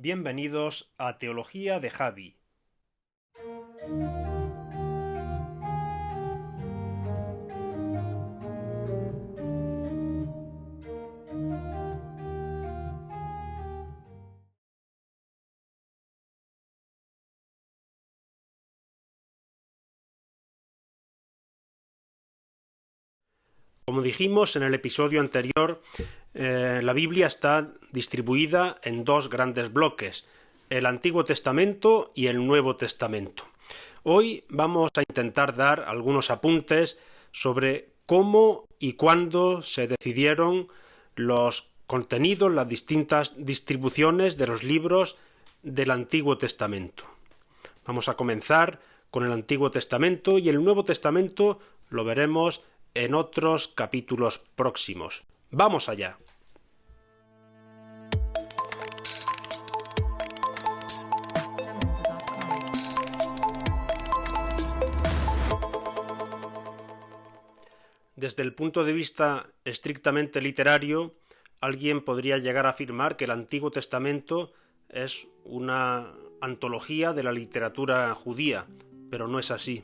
Bienvenidos a Teología de Javi. Como dijimos en el episodio anterior, la Biblia está distribuida en dos grandes bloques, el Antiguo Testamento y el Nuevo Testamento. Hoy vamos a intentar dar algunos apuntes sobre cómo y cuándo se decidieron los contenidos, las distintas distribuciones de los libros del Antiguo Testamento. Vamos a comenzar con el Antiguo Testamento y el Nuevo Testamento lo veremos en otros capítulos próximos. ¡Vamos allá! Desde el punto de vista estrictamente literario, alguien podría llegar a afirmar que el Antiguo Testamento es una antología de la literatura judía, pero no es así.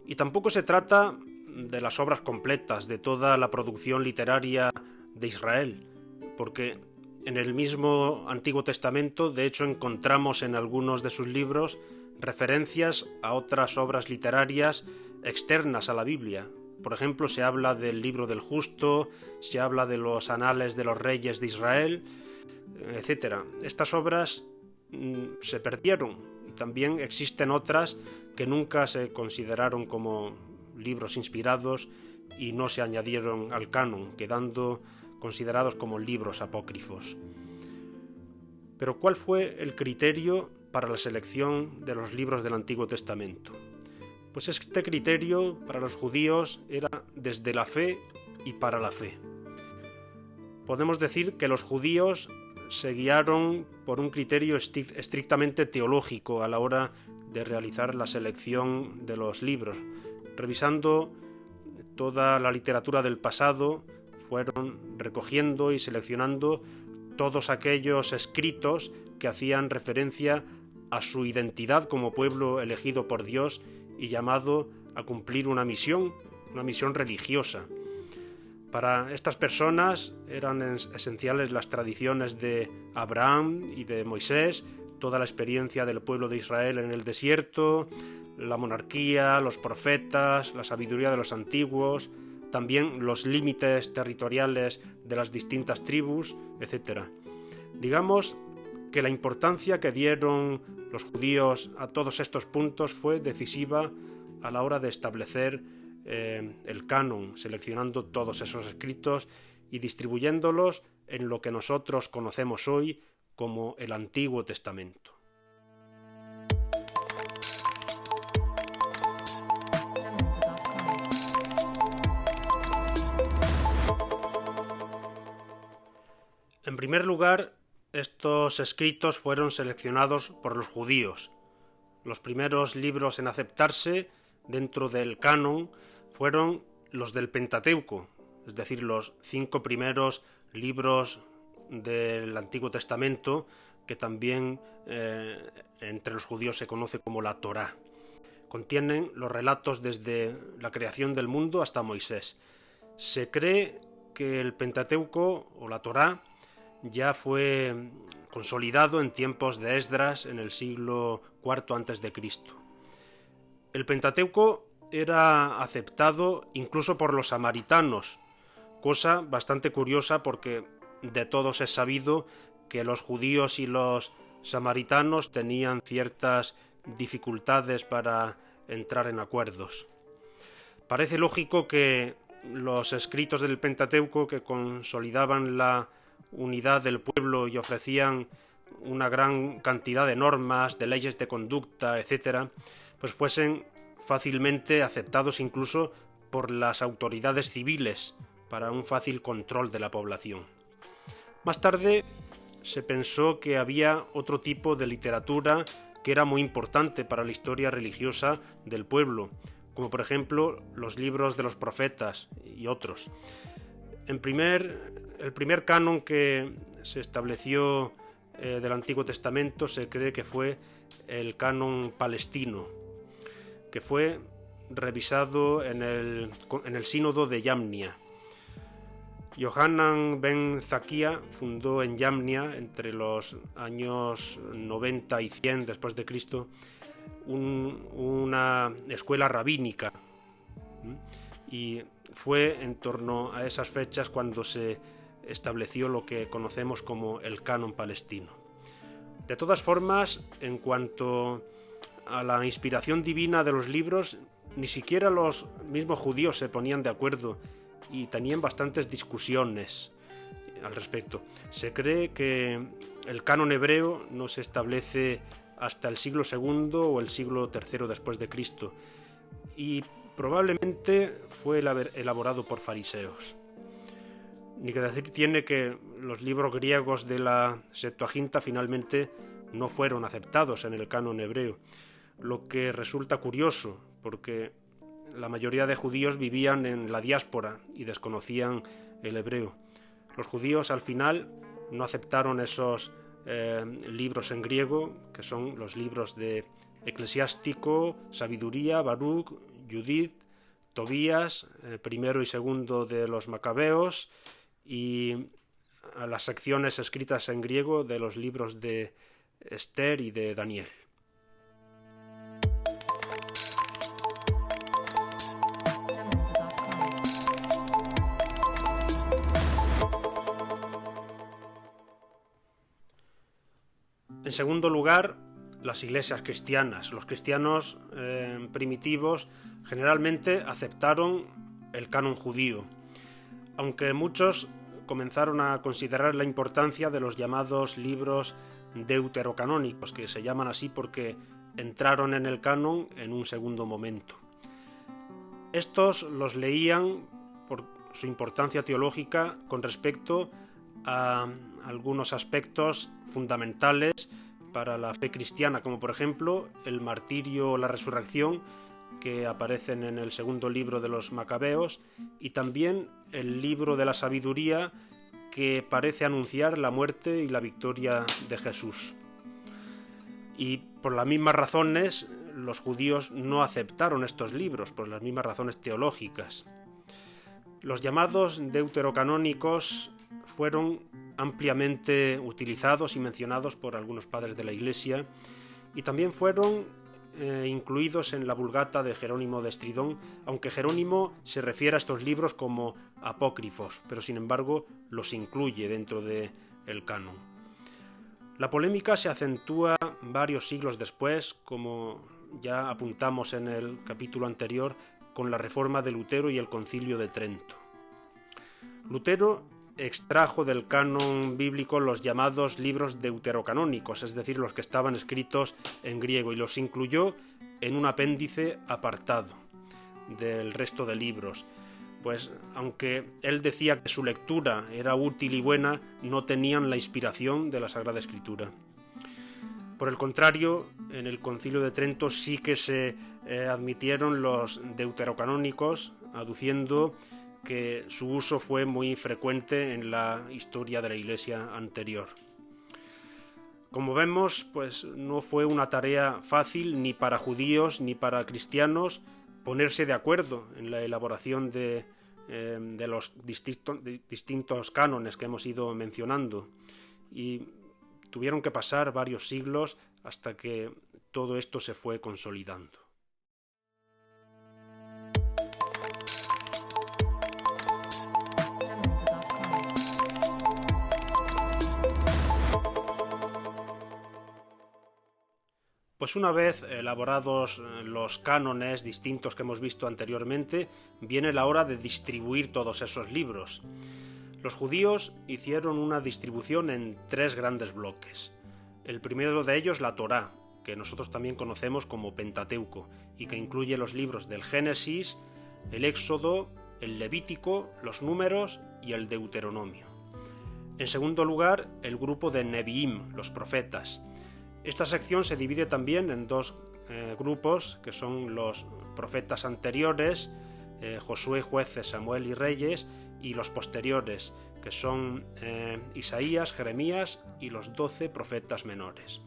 Y tampoco se trata de las obras completas, de toda la producción literaria de Israel, porque en el mismo Antiguo Testamento, de hecho, encontramos en algunos de sus libros referencias a otras obras literarias externas a la Biblia. Por ejemplo, se habla del libro del justo, se habla de los anales de los reyes de Israel, etc. Estas obras se perdieron. También existen otras que nunca se consideraron como libros inspirados y no se añadieron al canon, quedando considerados como libros apócrifos. Pero ¿cuál fue el criterio para la selección de los libros del Antiguo Testamento? Pues este criterio para los judíos era desde la fe y para la fe. Podemos decir que los judíos se guiaron por un criterio estrictamente teológico a la hora de realizar la selección de los libros. Revisando toda la literatura del pasado, fueron recogiendo y seleccionando todos aquellos escritos que hacían referencia a su identidad como pueblo elegido por Dios y llamado a cumplir una misión religiosa. Para estas personas eran esenciales las tradiciones de Abraham y de Moisés, toda la experiencia del pueblo de Israel en el desierto, la monarquía, los profetas, la sabiduría de los antiguos, también los límites territoriales de las distintas tribus, etc. Digamos que la importancia que dieron los judíos a todos estos puntos fue decisiva a la hora de establecer el canon, seleccionando todos esos escritos y distribuyéndolos en lo que nosotros conocemos hoy como el Antiguo Testamento. En primer lugar, estos escritos fueron seleccionados por los judíos. Los primeros libros en aceptarse dentro del canon fueron los del Pentateuco, es decir, los 5 primeros libros del Antiguo Testamento, que también entre los judíos se conoce como la Torá. Contienen los relatos desde la creación del mundo hasta Moisés. Se cree que el Pentateuco o la Torá ya fue consolidado en tiempos de Esdras en el siglo IV a.C. El Pentateuco era aceptado incluso por los samaritanos, cosa bastante curiosa porque de todos es sabido que los judíos y los samaritanos tenían ciertas dificultades para entrar en acuerdos. Parece lógico que los escritos del Pentateuco, que consolidaban la unidad del pueblo y ofrecían una gran cantidad de normas, de leyes de conducta, etc., pues fuesen fácilmente aceptados incluso por las autoridades civiles para un fácil control de la población. Más tarde se pensó que había otro tipo de literatura que era muy importante para la historia religiosa del pueblo, como por ejemplo los libros de los profetas y otros. El primer canon que se estableció del Antiguo Testamento se cree que fue el canon palestino, que fue revisado en el sínodo de Yamnia. Yohanan ben Zakía fundó en Yamnia, entre los años 90 y 100 después de Cristo, una escuela rabínica, y fue en torno a esas fechas cuando se estableció lo que conocemos como el canon palestino. De todas formas, en cuanto a la inspiración divina de los libros, ni siquiera los mismos judíos se ponían de acuerdo y tenían bastantes discusiones al respecto. Se cree que el canon hebreo no se establece hasta el siglo II o el siglo III después de Cristo, y probablemente fue elaborado por fariseos. Ni que decir tiene que los libros griegos de la Septuaginta finalmente no fueron aceptados en el canon hebreo, lo que resulta curioso, porque la mayoría de judíos vivían en la diáspora y desconocían el hebreo. Los judíos al final no aceptaron esos libros en griego, que son los libros de Eclesiástico, Sabiduría, Baruch, Judith, Tobías, primero y segundo de los Macabeos, y a las secciones escritas en griego de los libros de Esther y de Daniel. En segundo lugar, las iglesias cristianas. Los cristianos primitivos generalmente aceptaron el canon judío, aunque muchos comenzaron a considerar la importancia de los llamados libros deuterocanónicos, que se llaman así porque entraron en el canon en un segundo momento. Estos los leían por su importancia teológica con respecto a algunos aspectos fundamentales para la fe cristiana, como por ejemplo el martirio o la resurrección, que aparecen en el segundo libro de los Macabeos, y también el libro de la sabiduría, que parece anunciar la muerte y la victoria de Jesús. Y por las mismas razones los judíos no aceptaron estos libros, por las mismas razones teológicas. Los llamados deuterocanónicos fueron ampliamente utilizados y mencionados por algunos padres de la Iglesia, y también fueron incluidos en la Vulgata de Jerónimo de Estridón, aunque Jerónimo se refiere a estos libros como apócrifos, pero sin embargo los incluye dentro del canon. La polémica se acentúa varios siglos después, como ya apuntamos en el capítulo anterior, con la reforma de Lutero y el Concilio de Trento. Lutero extrajo del canon bíblico los llamados libros deuterocanónicos, es decir, los que estaban escritos en griego, y los incluyó en un apéndice apartado del resto de libros, pues aunque él decía que su lectura era útil y buena, no tenían la inspiración de la Sagrada Escritura. Por el contrario, en el Concilio de Trento sí que se admitieron los deuterocanónicos, aduciendo que su uso fue muy frecuente en la historia de la Iglesia anterior. Como vemos, pues no fue una tarea fácil ni para judíos ni para cristianos ponerse de acuerdo en la elaboración de los distintos cánones que hemos ido mencionando, y tuvieron que pasar varios siglos hasta que todo esto se fue consolidando. Pues una vez elaborados los cánones distintos que hemos visto anteriormente, viene la hora de distribuir todos esos libros. Los judíos hicieron una distribución en 3 grandes bloques. El primero de ellos, la Torá, que nosotros también conocemos como Pentateuco, y que incluye los libros del Génesis, el Éxodo, el Levítico, los Números y el Deuteronomio. En segundo lugar, el grupo de Neviim, los profetas. Esta sección se divide también en 2 grupos, que son los profetas anteriores, Josué, Jueces, Samuel y Reyes, y los posteriores, que son Isaías, Jeremías y los 12 profetas menores.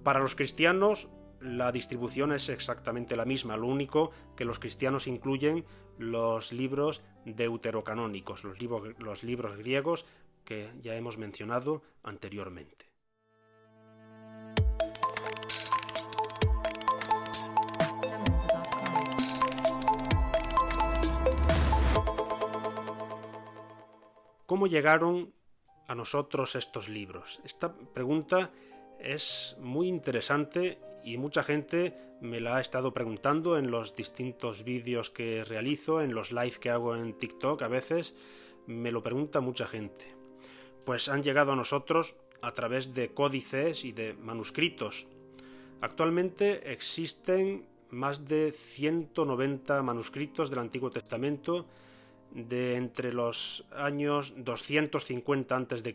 Para los cristianos, la distribución es exactamente la misma, lo único que los cristianos incluyen los libros deuterocanónicos, los libros griegos que ya hemos mencionado anteriormente. ¿Cómo llegaron a nosotros estos libros? Esta pregunta es muy interesante y mucha gente me la ha estado preguntando en los distintos vídeos que realizo, en los live que hago en TikTok. A veces me lo pregunta mucha gente. Pues han llegado a nosotros a través de códices y de manuscritos. Actualmente existen más de 190 manuscritos del Antiguo Testamento de entre los años 250 a.C.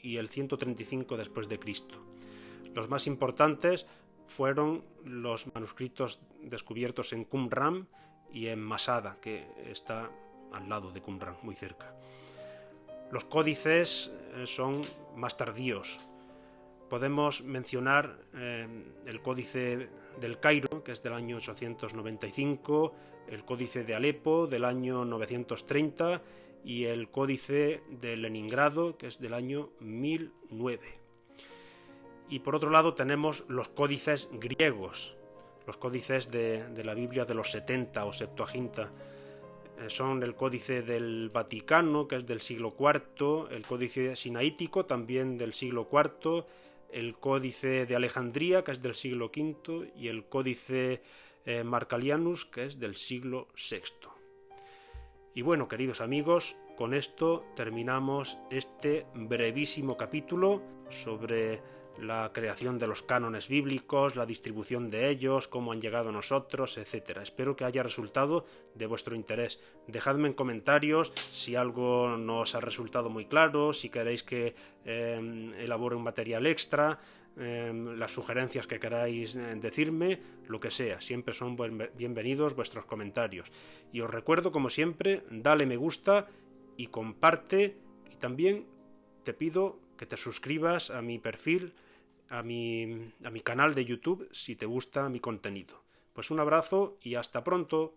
y el 135 después de Cristo. Los más importantes fueron los manuscritos descubiertos en Qumran y en Masada, que está al lado de Qumran, muy cerca. Los códices son más tardíos. Podemos mencionar el Códice del Cairo, que es del año 895, el Códice de Alepo del año 930 y el Códice de Leningrado, que es del año 1009. Y por otro lado tenemos los códices griegos, los códices de la Biblia de los 70 o Septuaginta. Son el Códice del Vaticano, que es del siglo IV, el Códice Sinaítico, también del siglo IV, el Códice de Alejandría, que es del siglo V, y el Códice Marcalianus, que es del siglo VI. Y bueno, queridos amigos, con esto terminamos este brevísimo capítulo sobre la creación de los cánones bíblicos, la distribución de ellos, cómo han llegado a nosotros, etc. Espero que haya resultado de vuestro interés. Dejadme en comentarios si algo no os ha resultado muy claro, si queréis que elabore un material extra, las sugerencias que queráis decirme, lo que sea. Siempre son bienvenidos vuestros comentarios. Y os recuerdo, como siempre, dale me gusta y comparte, y también te pido que te suscribas a mi perfil, a mi canal de YouTube, si te gusta mi contenido. Pues un abrazo y hasta pronto.